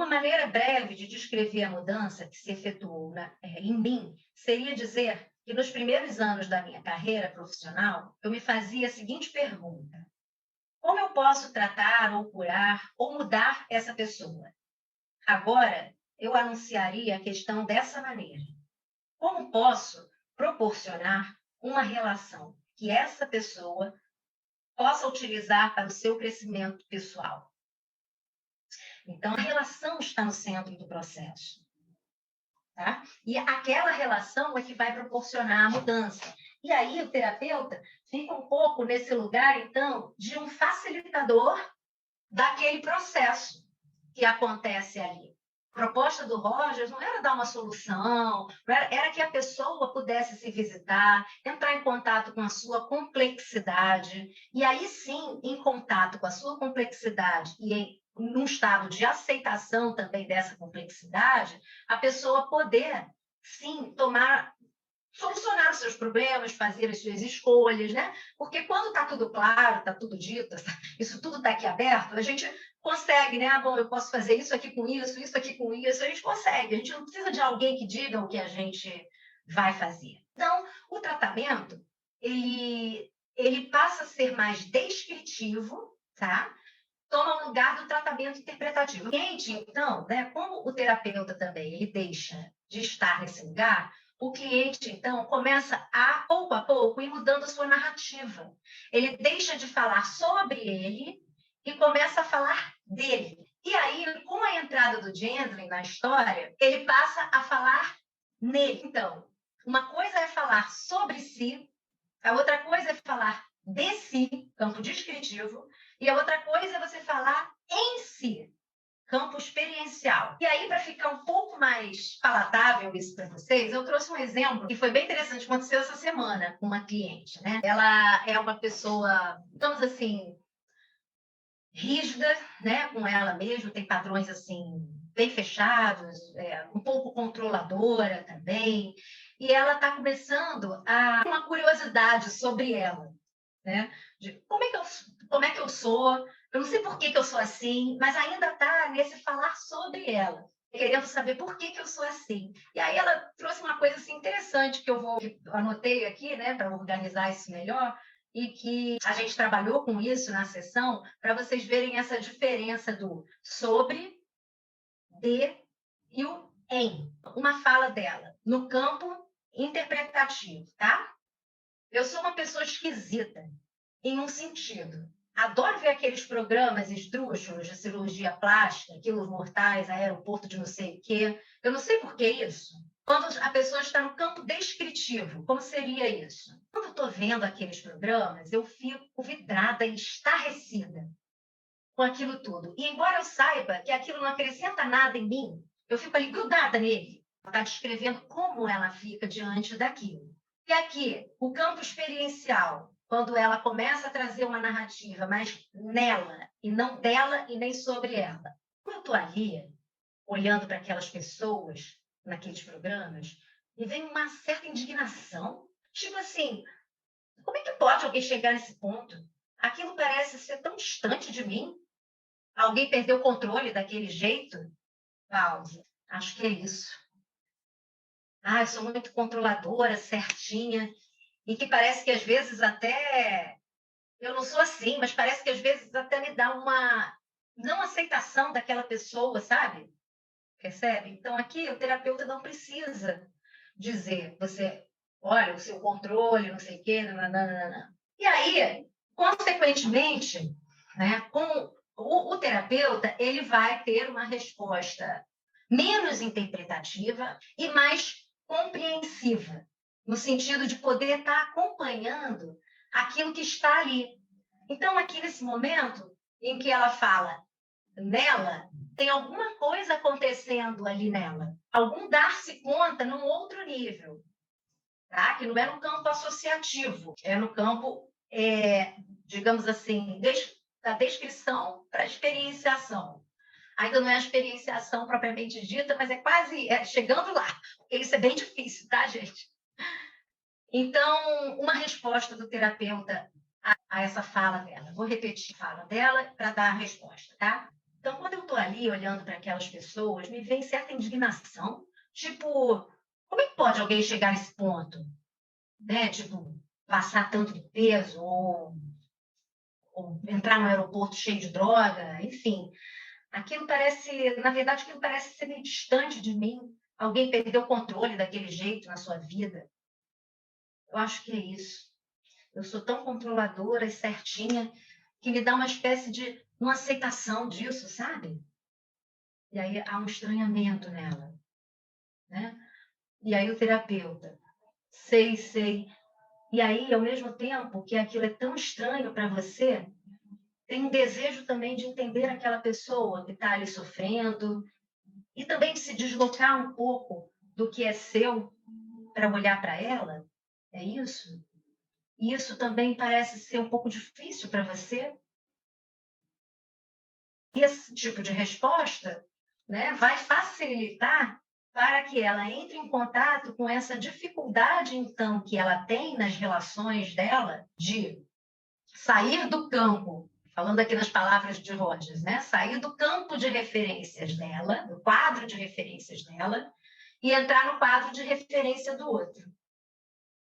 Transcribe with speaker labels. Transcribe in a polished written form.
Speaker 1: Uma maneira breve de descrever a mudança que se efetuou em mim seria dizer que nos primeiros anos da minha carreira profissional, eu me fazia a seguinte pergunta: como eu posso tratar ou curar ou mudar essa pessoa? Agora, eu anunciaria a questão dessa maneira: como posso proporcionar uma relação que essa pessoa possa utilizar para o seu crescimento pessoal? Então, a relação está no centro do processo, tá? E aquela relação é que vai proporcionar a mudança. E aí o terapeuta fica um pouco nesse lugar, então, de um facilitador daquele processo que acontece ali. A proposta do Rogers não era dar uma solução, era que a pessoa pudesse se visitar, entrar em contato com a sua complexidade, e aí sim, em contato com a sua complexidade e num estado de aceitação também dessa complexidade, a pessoa poder, sim, solucionar os seus problemas, fazer as suas escolhas, né? Porque quando está tudo claro, está tudo dito, isso tudo está aqui aberto, a gente consegue, né? Ah, bom, eu posso fazer isso aqui com isso aqui com isso, a gente consegue. A gente não precisa de alguém que diga o que a gente vai fazer. Então, o tratamento, ele passa a ser mais descritivo, tá? Toma o lugar do tratamento interpretativo. O cliente, então, né, como o terapeuta também, ele deixa de estar nesse lugar, o cliente, então, começa a pouco, ir mudando a sua narrativa. Ele deixa de falar sobre ele e começa a falar dele. E aí, com a entrada do Gentling na história, ele passa a falar nele. Então, uma coisa é falar sobre si, a outra coisa é falar de si, campo descritivo, e a outra coisa é você falar em si, campo experiencial. E aí, para ficar um pouco mais palatável isso para vocês, eu trouxe um exemplo que foi bem interessante, aconteceu essa semana com uma cliente, né? Ela é uma pessoa, digamos assim, rígida, né, com ela mesma, tem padrões assim bem fechados, um pouco controladora também, e ela está começando a uma curiosidade sobre ela, né? De como é que eu sou, eu não sei por que eu sou assim, mas ainda está nesse falar sobre ela, querendo saber por que eu sou assim. E aí ela trouxe uma coisa assim interessante que anotei aqui, né, para organizar isso melhor, e que a gente trabalhou com isso na sessão, para vocês verem essa diferença do sobre, de e o em. Uma fala dela, no campo interpretativo, tá? Eu sou uma pessoa esquisita, em um sentido. Adoro ver aqueles programas esdrúxulos de cirurgia plástica, quilos mortais, aeroporto de não sei o quê. Eu não sei por que isso. Quando a pessoa está no campo descritivo, como seria isso? Quando eu estou vendo aqueles programas, eu fico vidrada e estarrecida com aquilo tudo. E embora eu saiba que aquilo não acrescenta nada em mim, eu fico ali grudada nele. Está descrevendo como ela fica diante daquilo. E aqui, o campo experiencial, quando ela começa a trazer uma narrativa mais nela, e não dela e nem sobre ela. Quando eu estou ali, olhando para aquelas pessoas, naqueles programas, me vem uma certa indignação. Tipo assim, como é que pode alguém chegar nesse ponto? Aquilo parece ser tão distante de mim. Alguém perdeu o controle daquele jeito? Pausa. Acho que é isso. Ah, eu sou muito controladora, certinha, e que parece que às vezes até eu não sou assim, mas parece que às vezes até me dá uma não aceitação daquela pessoa, sabe? Percebe? Então aqui o terapeuta não precisa dizer, você, olha, o seu controle, não sei o quê, nananana. E aí, consequentemente, né, com o terapeuta, ele vai ter uma resposta menos interpretativa e mais compreensiva, no sentido de poder estar acompanhando aquilo que está ali. Então, aqui nesse momento em que ela fala nela, tem alguma coisa acontecendo ali nela, algum dar-se conta num outro nível, tá? Que não é no campo associativo, é no campo, digamos assim, da descrição para a experienciação. Ainda não é a experienciação propriamente dita, mas é quase chegando lá, porque isso é bem difícil, tá, gente? Então, uma resposta do terapeuta a essa fala dela. Vou repetir a fala dela para dar a resposta, tá? Então, quando eu estou ali olhando para aquelas pessoas, me vem certa indignação, tipo, como é que pode alguém chegar nesse ponto, né? Tipo, passar tanto peso ou entrar no aeroporto cheio de droga, enfim. Aquilo parece, na verdade, aquilo parece ser meio distante de mim. Alguém perdeu o controle daquele jeito na sua vida. Eu acho que é isso. Eu sou tão controladora e certinha que me dá uma espécie de uma aceitação disso, sabe? E aí há um estranhamento nela, né? E aí o terapeuta, sei, sei. E aí, ao mesmo tempo que aquilo é tão estranho para você, tem um desejo também de entender aquela pessoa que está ali sofrendo e também de se deslocar um pouco do que é seu para olhar para ela. É isso? E isso também parece ser um pouco difícil para você. E esse tipo de resposta, né, vai facilitar para que ela entre em contato com essa dificuldade, então, que ela tem nas relações dela de sair do campo, falando aqui nas palavras de Rogers, né, sair do campo de referências dela, do quadro de referências dela, e entrar no quadro de referência do outro.